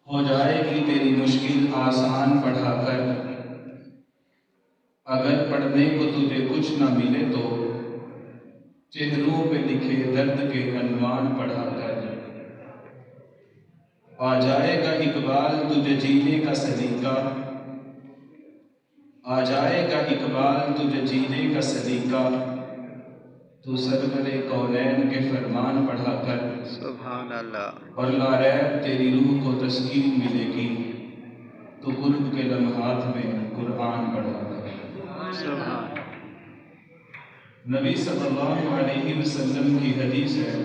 ہو جائے گی تیری مشکل آسان پڑھا کر، اگر پڑھنے کو تجھے کچھ نہ ملے تو چہروں پہ لکھے درد کے عنوان پڑھا کر، آ جائے گا اقبال تجھے جینے کا سلیقہ، آ جائے گا اقبال تجھے جینے کا سلیقہ، تو سرور کونین کے فرمان پڑھا کر، سبحان اللہ، اور لا ریب تیری روح کو تسکین ملے گی، تو قرب کے لمحات میں قرآن پڑھا کر۔ سبحان نبی صلی اللہ علیہ وسلم کی حدیث ہے،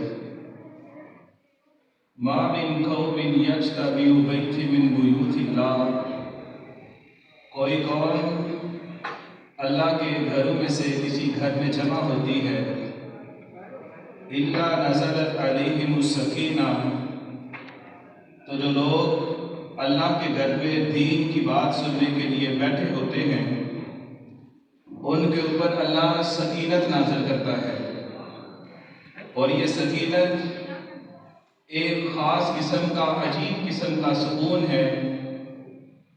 ما من قوم یجتمع بیت من بیوت اللہ، کوئی قوم اللہ کے گھروں میں سے کسی گھر میں جمع ہوتی ہے، الا نزلت علیہم السکینہ، تو جو لوگ اللہ کے گھر میں دین کی بات سننے کے لیے بیٹھے ہوتے ہیں ان کے اوپر اللہ سکینت نازل کرتا ہے، اور یہ سکینت ایک خاص قسم کا عجیب قسم کا سکون ہے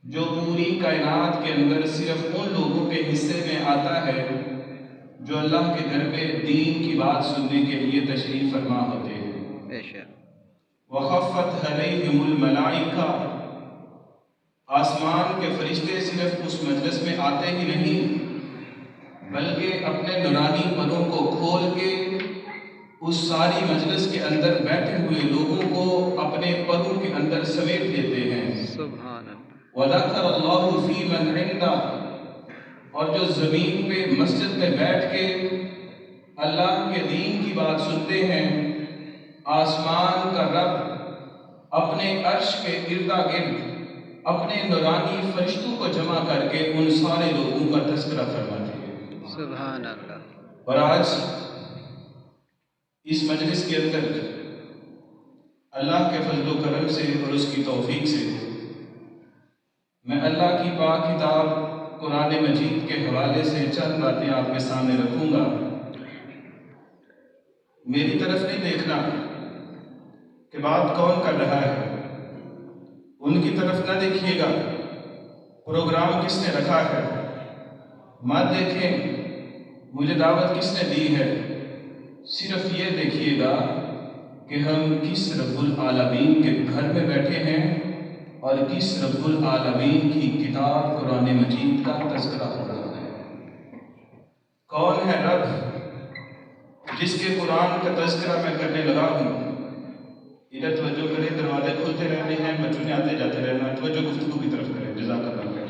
جو پوری کائنات کے اندر صرف ان لوگوں کے حصے میں آتا ہے جو اللہ کے گھر میں دین کی بات سننے کے لیے تشریف فرما ہوتے ہیں۔ بے شک وخفت علیہم الملائکہ، آسمان کے فرشتے صرف اس مجلس میں آتے ہی نہیں بلکہ اپنے نورانی پروں کو کھول کے اس ساری مجلس کے اندر بیٹھے ہوئے لوگوں کو اپنے پروں کے اندر سمیٹ لیتے ہیں۔ سبحان اللہ، وَذَكَرَ اللَّهُ فِي مَنْ عِنْدَهُ، اور جو زمین پہ مسجد میں بیٹھ کے اللہ کے دین کی بات سنتے ہیں، آسمان کا رب اپنے عرش کے ارد گرد اپنے نورانی فرشتوں کو جمع کر کے ان سارے لوگوں کا تذکرہ فرماتے ہیں۔ سبحان اللہ، اور آج اس مجلس کے اندر اللہ کے فضل و کرم سے اور اس کی توفیق سے میں اللہ کی پاک کتاب قرآن مجید کے حوالے سے چند باتیں آپ کے سامنے رکھوں گا۔ میری طرف نہیں دیکھنا کہ بات کون کر رہا ہے، ان کی طرف نہ دیکھیے گا پروگرام کس نے رکھا ہے، مت دیکھیں مجھے دعوت کس نے دی ہے، صرف یہ دیکھیے گا کہ ہم کس رب العالمین کے گھر میں بیٹھے ہیں اور کس رب العالمین کی کتاب قرآن مجید کا تذکرہ ہو رہا ہے۔ کون ہے رب جس کے قرآن کا تذکرہ میں کرنے لگا ہوں؟ ادھر توجہ کریں، دروازے کھلتے رہنے ہیں، بچوں نے آتے جاتے رہنا، توجہ گفتگو کی طرف کریں، جزاک اللہ خیر۔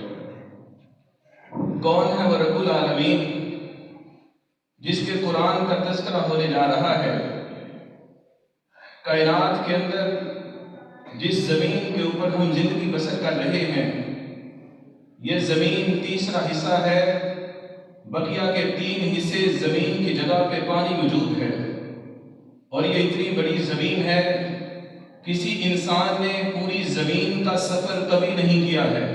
کون ہے وہ رب العالمین جس کے قرآن کا تذکرہ ہونے جا رہا ہے؟ کائنات کے اندر جس زمین کے اوپر ہم زندگی بسر کر رہے ہیں، یہ زمین تیسرا حصہ ہے، بقیہ کے 3 حصے زمین کی جگہ پہ پانی موجود ہے، اور یہ اتنی بڑی زمین ہے کسی انسان نے پوری زمین کا سفر کبھی نہیں کیا ہے۔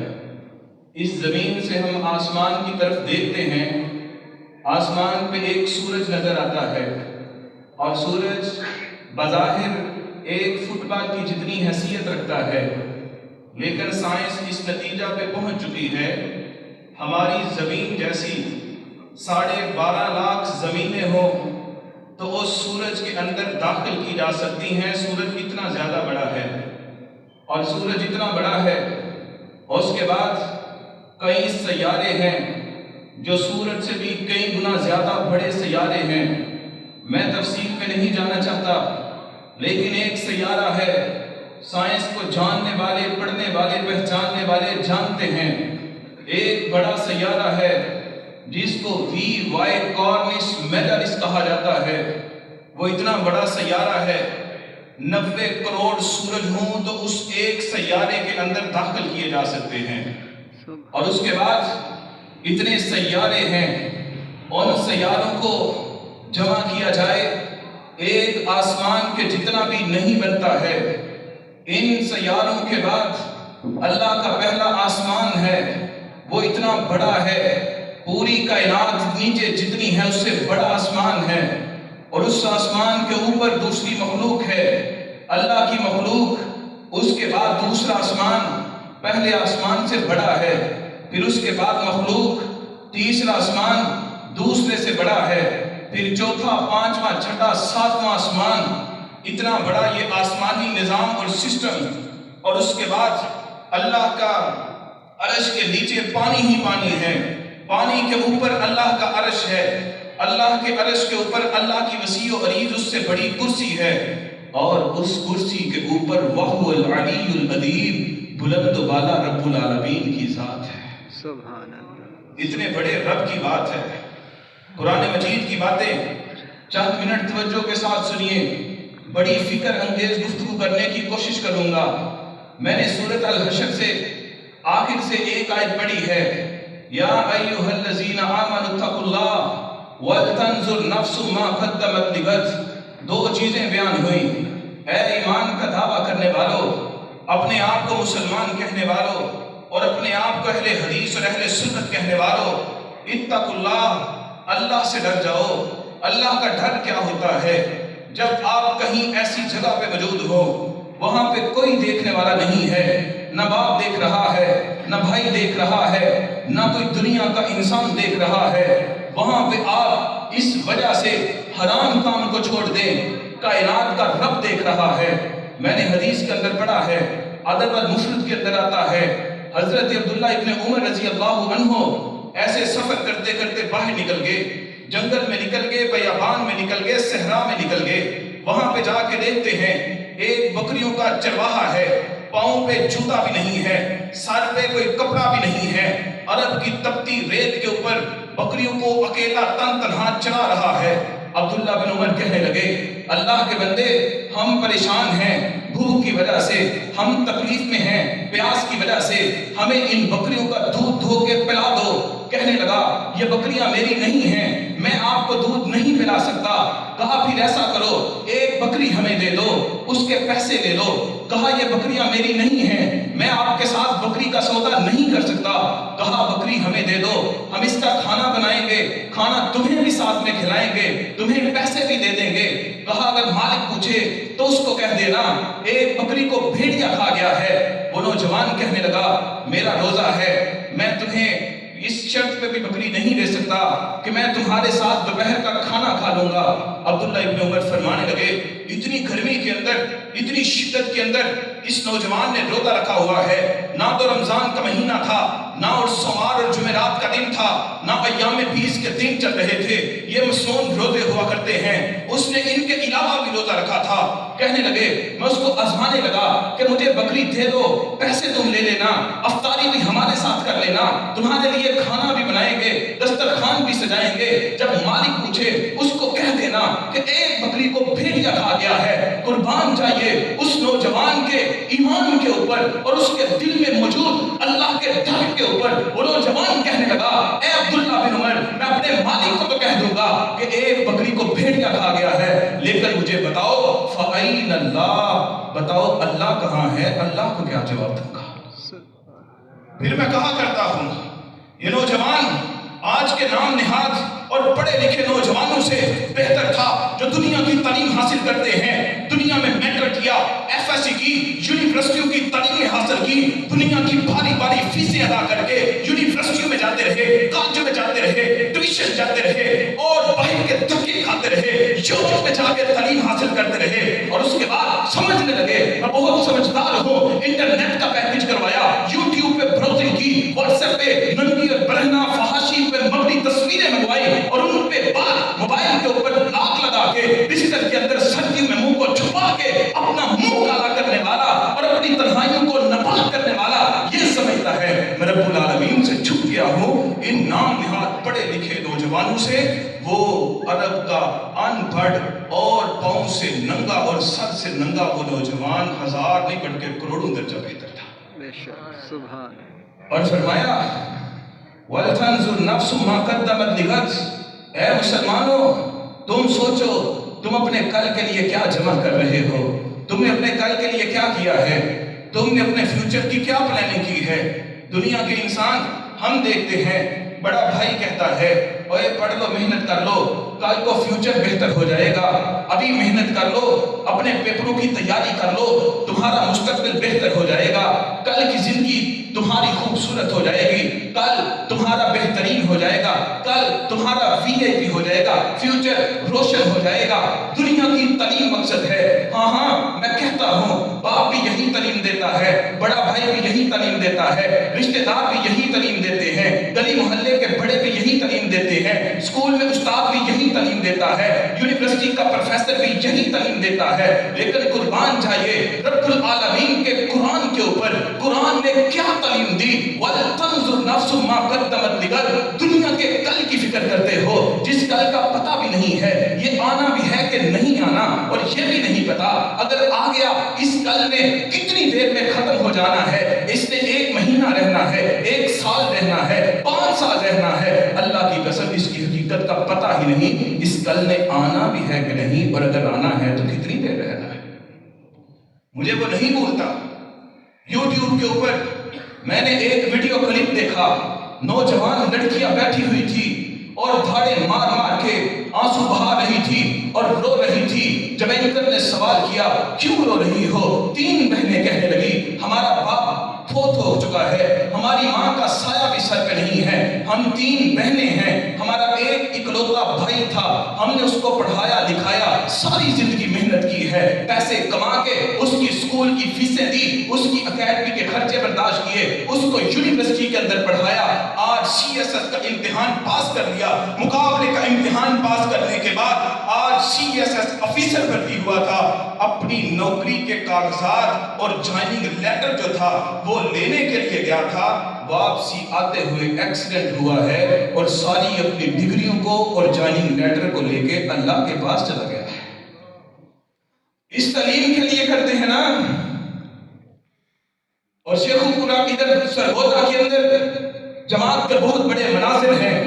اس زمین سے ہم آسمان کی طرف دیکھتے ہیں، آسمان پہ ایک سورج نظر آتا ہے، اور سورج بظاہر ایک فٹ بال کی جتنی حیثیت رکھتا ہے، لیکن سائنس اس نتیجہ پہ پہنچ چکی ہے ہماری زمین جیسی 12.5 لاکھ زمینیں ہوں تو اس سورج کے اندر داخل کی جا سکتی ہیں۔ سورج اتنا زیادہ بڑا ہے، اور سورج اتنا بڑا ہے، اور اس کے بعد کئی سیارے ہیں جو سورج سے بھی کئی گنا زیادہ بڑے سیارے ہیں۔ میں تفصیل میں نہیں جانا چاہتا، لیکن ایک سیارہ ہے سائنس کو جاننے والے، پڑھنے والے، پہچاننے والے جانتے ہیں، ایک بڑا سیارہ ہے جس کو وی وائی کارنس میجرس کہا جاتا ہے۔ وہ اتنا بڑا سیارہ ہے، 90 کروڑ سورج ہوں تو اس ایک سیارے کے اندر داخل کیے جا سکتے ہیں، اور اس کے بعد اتنے سیارے ہیں، ان سیاروں کو جمع کیا جائے ایک آسمان کے جتنا بھی نہیں بنتا ہے۔ ان سیاروں کے بعد اللہ کا پہلا آسمان ہے، وہ اتنا بڑا ہے، پوری کائنات نیچے جتنی ہے اس سے بڑا آسمان ہے، اور اس آسمان کے اوپر دوسری مخلوق ہے، اللہ کی مخلوق اس کے بعد دوسرا آسمان پہلے آسمان سے بڑا ہے، پھر اس کے بعد مخلوق، تیسرا آسمان دوسرے سے بڑا ہے، پھر چوتھا، پانچواں، چھٹا، ساتواں آسمان، اتنا بڑا یہ آسمانی نظام اور سسٹم، اور اس کے بعد اللہ کا عرش کے نیچے پانی ہی پانی ہے، پانی کے اوپر اللہ کا عرش ہے، اللہ کے عرش کے اوپر اللہ کی وسیع و عریض اس سے بڑی کرسی ہے، اور اس کرسی کے اوپر وَهُوَ الْعَلِيُّ الْعَظِيمُ، بلند و بالا رب العالمین کی ذات ہے۔ سبحان اللہ۔ اتنے بڑے رب کی بات ہے، قرآن مجید کی باتیں چند منٹ توجہ کے ساتھ سنیے، بڑی فکر انگیز گفتگو کرنے کی کوشش کروں گا۔ میں نے سورۃ الحشر سے آخر سے ایک آیت پڑھی ہے، یا ایھا الذین آمنوا اتقوا اللہ ولتنظر نفس ما قدمت لغد۔ دو چیزیں بیان ہوئیں، اے ایمان کا دعویٰ کرنے والوں، اپنے آپ کو مسلمان کہنے والوں اور اپنے آپ کو اہل حدیث اور اہل سنت کہنے والوں، اتقوا اللہ، اللہ سے ڈر جاؤ۔ اللہ کا ڈر کیا ہوتا ہے؟ جب آپ کہیں ایسی جگہ پہ موجود ہو، وہاں پہ کوئی دیکھنے والا نہیں ہے، نہ باپ دیکھ رہا ہے، نہ بھائی دیکھ رہا ہے، نہ کوئی دنیا کا انسان دیکھ رہا ہے، وہاں پہ آپ اس وجہ سے حرام کام کو چھوڑ دیں، کائنات کا رب دیکھ رہا ہے۔ میں نے حدیث کے اندر پڑھا ہے، ادب المفرد کے اندر آتا ہے، حضرت عبداللہ ابن عمر رضی اللہ عنہ ایسے سفر کرتے کرتے باہر نکل گئے، جنگل میں نکل گئے، بیابان میں نکل گئے، صحرا میں نکل گئے، وہاں پہ جا کے دیکھتے ہیں ایک بکریوں کا چرواہا ہے، پاؤں پہ جوتا بھی نہیں ہے، سر پہ کوئی کپڑا بھی نہیں ہے، عرب کی تپتی ریت کے اوپر بکریوں کو اکیلا تن تنہا چلا رہا ہے۔ عبداللہ بن عمر کہنے لگے، اللہ کے بندے، ہم پریشان ہیں، بھوک کی وجہ سے ہم تکلیف میں ہیں، پیاس کی وجہ سے ہمیں ان بکریوں کا دودھ دھو کے پلا دو۔ کہنے لگا، یہ بکریاں میری نہیں ہیں، میں آپ کو دودھ نہیں پلا سکتا۔ کہا پھر ایسا کرو، ایک بکری ہمیں دے دو، اس کے پیسے لے لو۔ کہا یہ بکریاں میری نہیں ہیں، میں آپ کے ساتھ بکری کا سودا نہیں کر سکتا۔ کہا بکری ہمیں دے دو، ہم اس کا کھانا بنائیں گے، کھانا تمہیں بھی ساتھ میں کھلائیں گے، تمہیں پیسے بھی دے دیں گے۔ کہا اگر مالک پوچھے تو اس کو کہہ دینا ایک بکری کو بھیڑیا کھا گیا ہے۔ وہ نوجوان کہنے لگا، میرا روزہ ہے، میں تمہیں اس شرط پہ بھی بکری نہیں دے سکتا کہ میں تمہارے ساتھ دوپہر کا کھانا کھا لوں گا۔ عبداللہ ابن عمر فرمانے لگے، اتنی گرمی کے اندر، اتنی شدت کے اندر اس نوجوان نے روزہ رکھا ہوا ہے، نہ تو رمضان کا مہینہ تھا، نہ اور سوموار اور جمعرات کا دن تھا، نہ ایام 20 کے دن چل رہے تھے، یہ مصنون روزے ہوا کرتے ہیں، اس نے ان کے علاوہ بھی روزہ رکھا تھا۔ کہنے لگے، میں اس کو آزمانے لگا کہ مجھے بکری دے دو، پیسے تم لے لینا، افطاری بھی ہمارے ساتھ کر لینا، تمہارے لیے کھانا بھی بنائیں گے، دسترخوان بھی سجائیں گے۔ جب مالک پوچھے اس کو کہہ دینا کہ ایک بکری کو بھیڑیا کھا گیا ہے۔ قربان جائیے اس نوجوان کے ایمان کے اوپر اور اس کے دل میں موجود اللہ کے ڈر کے اوپر۔ وہ نوجوان کہنے لگا، اے عبداللہ بن عمر، میں اپنے مالک کو تو کہہ دوں گا کہ ایک بکری کو بھیڑیا کھا گیا ہے، لیکن مجھے بتاؤ فَأَيْنَ اللَّهُ، بتاؤ اللہ کہاں ہے؟ اللہ کو کیا جواب دوں گا؟ پھر میں کہا کرتا ہوں، یہ نوجوان آج کے نام نہاد اور پڑھے لکھے نوجوانوں سے بہتر تھا جو دنیا کی تعلیم حاصل کرتے ہیں، دنیا میں میٹرک کیا، ایف ایس سی کی، یونیورسٹیوں کی تعلیمیں حاصل کی، دنیا کی بھاری بھاری فیسیں ادا کر کے یونیورسٹیوں میں جاتے رہے، کالج میں جاتے رہے، ٹیوشن جاتے رہے اور باہر کے دھکے کھاتے رہے، یورپ میں جا کے تعلیم حاصل کرتے رہے، اور اس کے بعد سمجھنے لگے میں بہت سمجھدار ہوں، انٹرنیٹ کا پیکج کروایا، یوٹیوب پہ براؤزنگ کی، واٹس ایپ پہ ننگی اور برہنہ فحاشی پہ مبنی تصویریں منگوائی اور ان پہ بعد موبائل کے اوپر لاک لگا کے بستر کے اندر سردیوں میں منہ کو چھپا کے اپنا منہ کالا کرنے والا اور اپنی تنہائیوں کو نپاک کرنے والا یہ سمجھتا ہے میں رب العالمین سے چھپ گیا ہوں۔ ان نام نہاد پڑھے لکھے نوجوانوں سے وہ عرب کا ان پڑھ اور پاؤں سے ننگا اور سر سے ننگا وہ نوجوان ہزار نہیں بڑھ کے کروڑوں درجہ بہتر تھا۔ بے شک، سبحان۔ اور فرمایا وَلْتَنْظُرْ نَفْسُ مَا قَدَّمَتْ لِغَدٍ، اے مسلمانوں تم سوچو تم اپنے کل کے لیے کیا جمع کر رہے ہو، تم نے اپنے کل کے لیے کیا کیا ہے، تم نے اپنے فیوچر کی کیا پلاننگ کی ہے۔ دنیا کے انسان ہم دیکھتے ہیں، بڑا بھائی کہتا ہے اوے پڑھ لو، محنت کر لو، کل کو فیوچر بہتر ہو جائے گا. ابھی محنت کر لو, اپنے پیپروں کی تیاری کر لو, تمہارا مستقبل بہتر ہو جائے گا. کل کی زندگی تمہاری خوبصورت ہو جائے گی, کل تمہارا بہترین ہو جائے گا, کل تمہارا VIP ہو جائے گا, فیوچر روشن ہو جائے گا. دنیا کی تعلیم مقصد ہے. ہاں میں کہتا ہوں, باپ بھی یہی تعلیم دیتا ہے, بڑا بھائی بھی یہی تعلیم دیتا ہے, رشتہ دار بھی یہی تعلیم دیتے ہیں, گلی محلے کے بڑے بھی یہی تعلیم دیتے ہیں, اسکول میں استاد بھی یہی تعلیم دیتا ہے, یونیورسٹی کا پروفیسر بھی یہی تعلیم دیتا ہے. لیکن قربان جائیے رب العالمین کے قرآن کے اوپر, قرآن نے کیا تعلیم دی؟ وَلْتَنْظُرْ نَفْسٌ مَا قَدَّمَتْ لِغَدٍ. دنیا کے کل کی فکر کرتے ہو جس کل کا پتہ بھی نہیں ہے, یہ آنا بھی ہے کہ نہیں آنا, اور یہ بھی نہیں پتا اگر آ گیا اس کل نے کتنی دیر میں ختم ہو جانا ہے. اس نے 1 مہینہ رہنا ہے, 1 سال رہنا ہے, 5 سال رہنا ہے. اللہ کی قسم اس کی حقیقت کا پتہ ہی نہیں اس کل نے آنا بھی ہے کہ نہیں, اور اگر آنا ہے تو کتنی دیر رہنا ہے. مجھے وہ نہیں بولتا. یوٹیوب کے اوپر میں نے ایک ویڈیو کلپ دیکھا, نوجوان لڑکیاں بیٹھی ہوئی تھی اور دھاڑے مار مار کے آنسو بہا رہی تھی اور رو رہی تھی. جب اینکر نے سوال کیا کیوں رو رہی ہو, 3 بہنیں کہنے لگی ہمارا باپ فوت ہو چکا ہے, ہماری ماں کا سایہ بھی سر پہ نہیں ہے, ہم 3 بہنیں ہیں, ہمارا ایک اکلوتا بھائی تھا, ہم نے اس کو پڑھایا لکھایا, ساری زندگی محنت کی ہے, پیسے کما کے اس کی اسکول کی فیسیں دی, اس کی اکیڈمی کے خرچے برداشت کیے, اس کو یونیورسٹی کے اندر پڑھایا. آج CSS کا امتحان پاس کر لیا, مقابلے کا امتحان پاس کرنے کے بعد آج CSS آفیسر بھرتی ہوا تھا. اپنی نوکری کے کاغذات اور جوائننگ لیٹر جو تھا وہ لینے کے لیے گیا تھا, واپسی آتے ہوئے ایکسیڈنٹ ہوا ہے اور ساری اپنی ڈگریوں کو اور جوائننگ لیٹر کو لے کے اللہ کے پاس چلا گیا ہے. اس تعلیم کے لیے کرتے ہیں نا. اور شیخ القرآن ادھر سرگودا کے اندر جماعت کے بہت بڑے مناظر ہیں.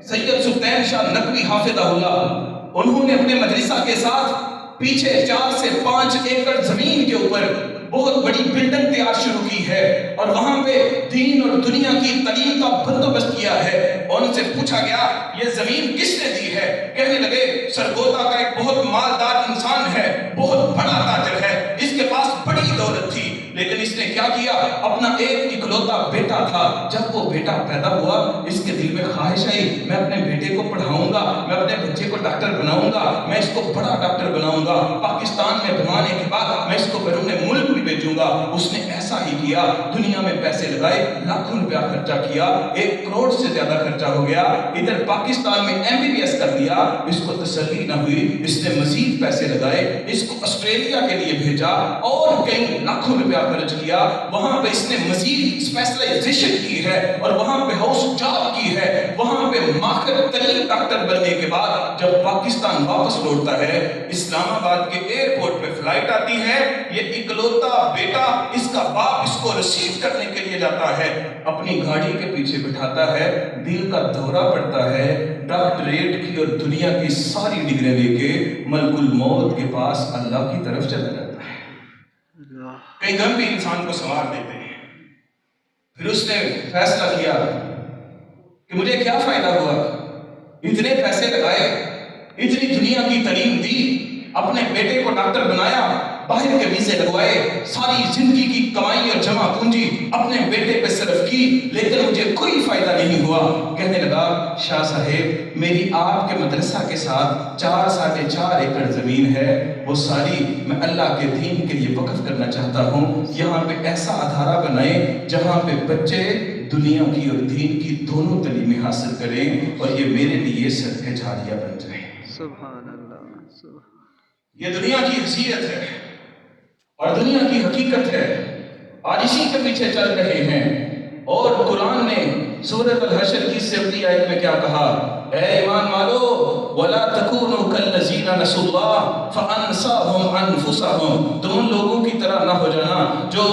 سید سلطان شاہ نقوی حافظہ اللہ, انہوں نے اپنے مدرسہ کے ساتھ پیچھے 4 سے 5 ایکڑ زمین کے اوپر بہت بڑی بلڈنگ تیار شروع کی ہے, اور وہاں پہ دین اور دنیا کی تعلیم کا بندوبست کیا ہے. اور ان سے پوچھا گیا یہ زمین کس نے دی ہے؟ کہنے لگے سرگودا کا ایک بہت مالدار انسان ہے, بہت بڑا تاجر ہے, اس کے پاس بڑی دولت تھی, لیکن اس نے کیا کیا, اپنا ایک اکلوتا بیٹا تھا, جب وہ بیٹا پیدا ہوا اس کے دل میں خواہش آئی میں اپنے بیٹے کو پڑھاؤں گا, میں اپنے بچے کو ڈاکٹر بناؤں گا, میں اس کو بڑا ڈاکٹر بناؤں گا, پاکستان میں بنوانے کے بعد میں اس کو بیرون ملک بھی بھیجوں گا. اس نے ایسا ہی کیا, دنیا میں پیسے لگائے, لاکھوں روپیہ خرچہ کیا, 1 کروڑ سے زیادہ خرچہ ہو گیا. ادھر پاکستان میں MBBS کر دیا, اس کو تسلی نہ ہوئی, اس نے مزید پیسے لگائے, اس کو آسٹریلیا کے لیے بھیجا اور کئی لاکھوں روپیہ خرچ کیا. وہاں پہ اس نے مزید اسپیشلائزیشن کی ہے اور وہاں پہ ہاؤس جاب کی ہے. وہاں پہ ماہر ترین ڈاکٹر بننے کے بعد جب پاکستان واپس لوٹتا ہے, اسلام آباد کے ایئرپورٹ پہ فلائٹ آتی ہے, یہ اکلوتا بیٹا, اس کا باپ اس کو ریسیو کرنے کے لیے جاتا ہے, اپنی گاڑی کے پیچھے بٹھاتا ہے, دل کا دورہ پڑتا ہے, ڈاکٹریٹ کی اور دنیا کی ساری ڈگریاں لے کے ملک الموت کے پاس اللہ کی طرف چلا جاتا ہے. کئی غم بھی انسان کو سنوار دیتے ہیں. پھر اس نے فیصلہ کیا کہ مجھے کیا فائدہ ہوا, اتنے پیسے لگائے, اتنی دنیا کی تعلیم دی, اپنے بیٹے کو ڈاکٹر بنایا, باہر کے ویزے لگوائے, ساری زندگی کی کمائی اور جمع پونجی اپنے بیٹے پہ صرف کی, لیکن مجھے کوئی فائدہ نہیں ہوا. کہنے لگا شاہ صاحب میری آپ کے مدرسہ کے ساتھ 4 ساڑھے 4 ایکڑ زمین ہے, وہ ساری میں اللہ کے دین کے لیے وقف کرنا چاہتا ہوں. یہاں پہ ایسا ادارہ بنائیں جہاں پہ بچے دنیا کی اور دین کی دونوں تعلیمیں حاصل کریں, اور یہ میرے لیے صدقہ جاریہ بن جائے. سبحان اللہ, سبحان. یہ دنیا کی حیثیت ہے اور دنیا کی حقیقت ہے. آج اسی کے پیچھے چل رہے ہیں. اور قرآن نے سورۃ الحشر کی 7ویں آیت میں کیا کہا, اے ایمان والو وَلَا تَكُونُوا كَالَّذِينَ نَسُوا اللَّهَ فَأَنسَاهُمْ أَنفُسَهُمْ. تم ان لوگوں کی طرح نہ ہو جانا جو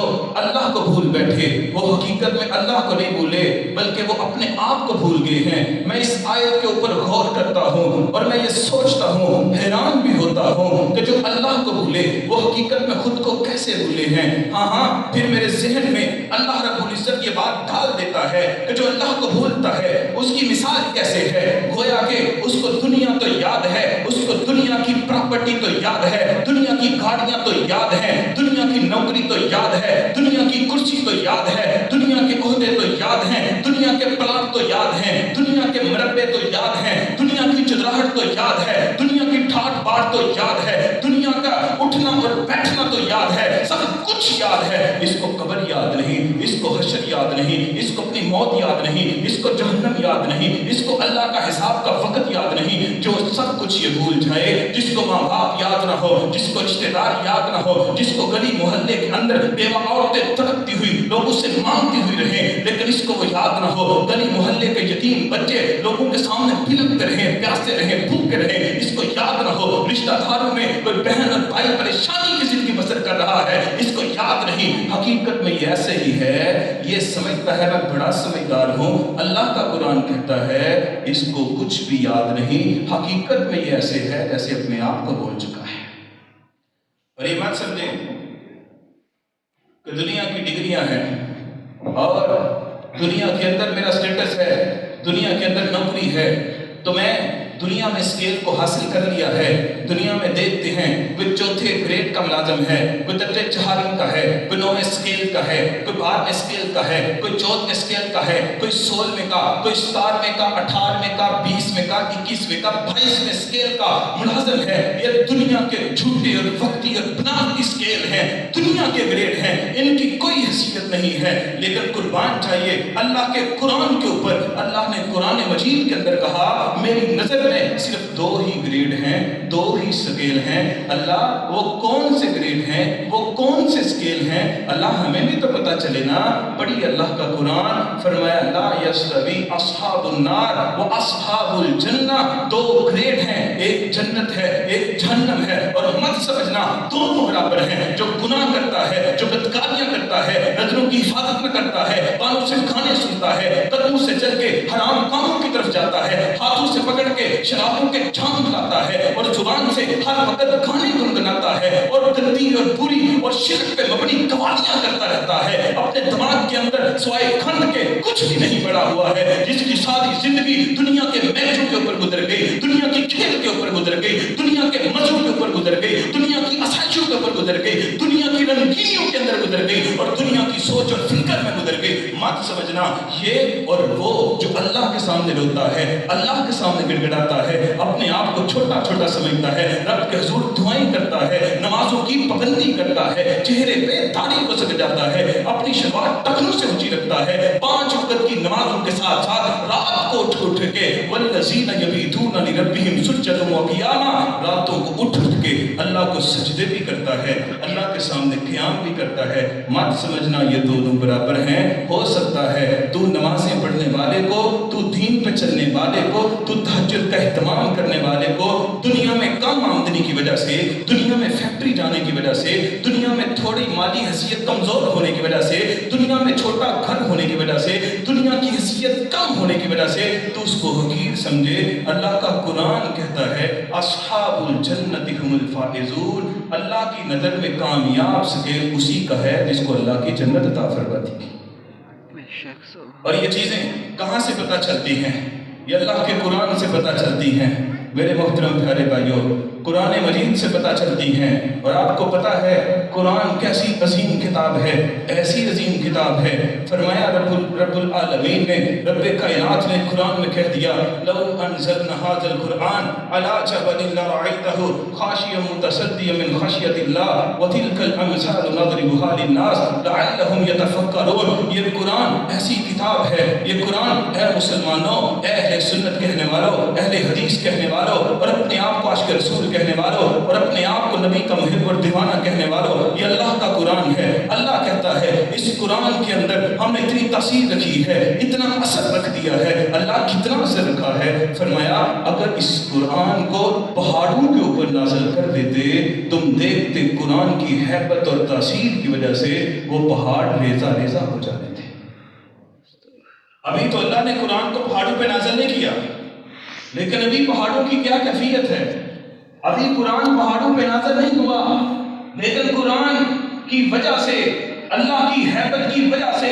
اللہ کو بھول بیٹھے, وہ حقیقت میں اللہ کو نہیں بھولے بلکہ وہ اپنے آپ کو بھول گئے ہیں. میں اس آیت کے اوپر غور کرتا ہوں اور میں یہ سوچتا ہوں, حیران بھی ہوتا ہوں کہ جو اللہ کو بھولے وہ حقیقت میں خود کو کیسے بھولے ہیں. ہاں پھر میرے ذہن میں اللہ رب العزت یہ بات ڈال دیتا ہے کہ جو اللہ کو بھولتا ہے اس کی مثال کیسے ہے. گویا کہ اس کو دنیا تو یاد ہے، اس کو دنیا کی پراپرٹی تو یاد ہے، دنیا کی گاڑیاں تو یاد ہیں، دنیا کی نوکری تو یاد ہے، دنیا کی کرسی تو یاد ہے، دنیا کے عہدے تو یاد ہیں، دنیا کے پلاٹ تو یاد ہیں، دنیا کے مربے تو یاد ہیں، دنیا کی چدراہٹ تو یاد ہے، دنیا کی ٹھاٹ باٹ تو یاد ہے، دنیا کا اٹھنا اور بیٹھنا تو یاد ہے، سب کچھ یاد ہے۔ اس کو قبر یاد نہیں، اس کو حشر یاد نہیں، اس کو اپنی موت یاد نہیں، اس کو جہنم یاد نہیں، اس کو اللہ کا حساب کا وقت یاد نہیں۔ جو سب کچھ یہ بھول جائے، جس کو ماں باپ یاد نہ ہو، جس کو رشتہ دار یاد نہ ہو، جس کو گلی محلے کے اندر بیوہ عورتیں تڑپتی ہوئی لوگوں سے مانگتی ہوئی رہیں لیکن اس کو وہ یاد نہ ہو، گلی محلے کے یتیم بچے لوگوں کے سامنے بلکتے رہیں، پیاسے رہیں، بھوکے رہیں، اس کو یاد نہ ہو، رشتہ داروں میں کوئی بہن اور بھائی پریشانی کی زندگی بسر کر رہا ہے، اس کو یاد نہیں۔ حقیقت میں یہ ایسے ہی ہے، یہ سمجھتا ہے میں بڑا سمجھدار ہوں، اللہ کا قرآن کہتا ہے اس کو کچھ بھی یاد نہیں۔ حقیقت میں یہ ایسے ہے جیسے اپنے آپ کو بول چکا ہے۔ اور یہ مت سمجھیں کہ دنیا کی ڈگریاں ہیں اور دنیا کے اندر میرا سٹیٹس ہے، دنیا کے اندر نوکری ہے تو میں دنیا میں اسکیل کو حاصل کر لیا ہے۔ دنیا میں دیکھتے ہیں کوئی چوتھے گریڈ کا ملازم ہے، کوئی درجہ چہارم کا ہے، کوئی 9ویں اسکیل کا ہے، کوئی 12ویں اسکیل کا ہے، کوئی 14ویں اسکیل کا ہے، کوئی 16ویں کا، کوئی 17ویں کا، 18ویں کا، 20ویں کا، 21ویں کا، 22ویں اسکیل کا ملازم ہے۔ یہ دنیا کے جھوٹے اور وقتی اور بناوٹی اسکیل ہیں، دنیا کے گریڈ ہیں، ان کی کوئی حیثیت نہیں ہے۔ لیکن قربان چاہیے اللہ کے قرآن کے اوپر، اللہ نے قرآن مجید کے اندر کہا میری نظر میں صرف 2 ہی گریڈ ہیں، 2 ہی اسکیل ہیں۔ اللہ وہ کون سے گریڈ ہیں، وہ کون سے اسکیل ہیں؟ اللہ ہمیں بھی تو پتہ چلے نا۔ بڑی اللہ کا قرآن فرمایا لا یستوی اصحاب النار و اصحاب الجنہ، 2 گریڈ ہیں، ایک جنت ہے ایک جہنم ہے۔ اور مت سمجھنا دونوں برابر ہیں، جو گناہ کرتا ہے، جو بدکاریاں کرتا ہے، نظروں کی حفاظت نہ کرتا ہے، کانوں سے گانے سنتا ہے، قدموں سے چل کے حرام کاموں کی طرف جاتا ہے، ہاتھوں سے پکڑ کے شرابوں کے جام لاتا ہے، اور زبان سے ہر وقت گانے گنگناتا ہے، اور گندی اور بری اور شرک پہ مبنی قوالیاں کرتا رہتا ہے۔ اپنے دماغ کے اندر سوائے کھنڈ کے کچھ بھی نہیں پڑا ہوا ہے، جس کی ساری زندگی دنیا کے میچوں کے اوپر گزر گئی، دنیا کی کھیل کے اوپر گزر گئی، دنیا کے مزوں کے اوپر گزر گئی، دنیا کی آسائشوں کے اوپر گزر گئی، دنیا کی رنگینیوں کے اندر گزر گئی، اور دنیا کی سوچ اور فکر میں گزر گئی۔ مت سمجھنا یہ اور وہ جو اللہ کے سامنے روتا ہے، اللہ کے سامنے گڑگڑاتا ہے، اپنے آپ کو چھوٹا چھوٹا سمجھتا ہے، رب کے حضور دعائیں کرتا ہے، نمازوں کی پابندی کرتا ہے، چہرے پہ داڑھی کو سجاتا ہے، اپنی شلوار ٹخنوں سے اونچی رکھتا ہے، 5 وقت کی نمازوں کے ساتھ ساتھ رات کو اٹھ کے والذین یبیتون لربہم سجدا وقیاما، راتوں کو اٹھ کے اللہ کو سجدے بھی کرتا ہے، اللہ کے سامنے قیام بھی کرتا ہے۔ مت سمجھنا یہ دونوں برابر ہیں۔ ہو سکتا ہے تو نمازیں پڑھنے والے کو، تو دین پہ چلنے والے کو، تو تہجد کا اہتمام کرنے والے کو دنیا میں کم آمدنی کی وجہ سے، دنیا میں فیکٹری جانے کی وجہ سے، دنیا میں تھوڑی مالی حیثیت کمزور ہونے کی وجہ سے، دنیا میں چھوٹا گھر ہونے کی وجہ سے، دنیا کی حیثیت کم ہونے کی وجہ سے تو اس کو حقیر سمجھے۔ اللہ کا قرآن کہتا ہے اصحاب الجنت هم الفائزون، اللہ کی نظر میں کامیاب سکیل اسی کا ہے جس کو اللہ کی جنت عطا فرماتی ہے۔ اور یہ چیزیں کہاں سے پتہ چلتی ہیں؟ یہ اللہ کے قرآن سے پتہ چلتی ہیں۔ میرے محترم پیارے بھائیوں، قرآن مجید سے پتہ چلتی ہیں۔ اور آپ کو پتہ ہے قرآن کیسی عظیم کتاب ہے، ایسی عظیم کتاب ہے۔ فرمایا رب العالمین نے، رب کائنات نے قرآن میں کہہ دیا لو انزلنا هذا القرآن على جبل لرأيته خاشعا متصدعا من خشية الله وتلك الأمثال نضربها للناس لعلهم يتفكرون۔ یہ قرآن ایسی کتاب ہے، یہ قرآن اے مسلمانوں، اے اہل سنت کہنے والوں، اہل حدیث کہنے والوں، اور اپنے آپ کو عاشق رسول کہنے والوں، اور اپنے آپ کو نبی کا محب اور دیوانہ کہنے والوں، یہ اللہ کا قرآن ہے۔ اللہ کہتا ہے اس قرآن کے اندر ہم نے اتنی تاثیر رکھی ہے، اتنا اثر رکھ دیا ہے۔ اللہ کتنا اثر رکھا ہے؟ فرمایا اگر اس قرآن کو پہاڑوں کے اوپر نازل کر دیتے، تم دیکھتے قرآن کی ہیبت اور تاثیر کی وجہ سے وہ پہاڑ ریزہ ریزہ ہو جاتے تھے۔ ابھی تو اللہ نے قرآن کو پہاڑوں پہ نازل نہیں کیا، لیکن ابھی پہاڑوں کی کیا کیفیت ہے؟ ابھی قرآن پہاڑوں پہ نازل نہیں ہوا، لیکن قرآن کی وجہ سے، اللہ کی ہیبت کی وجہ سے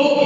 2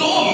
2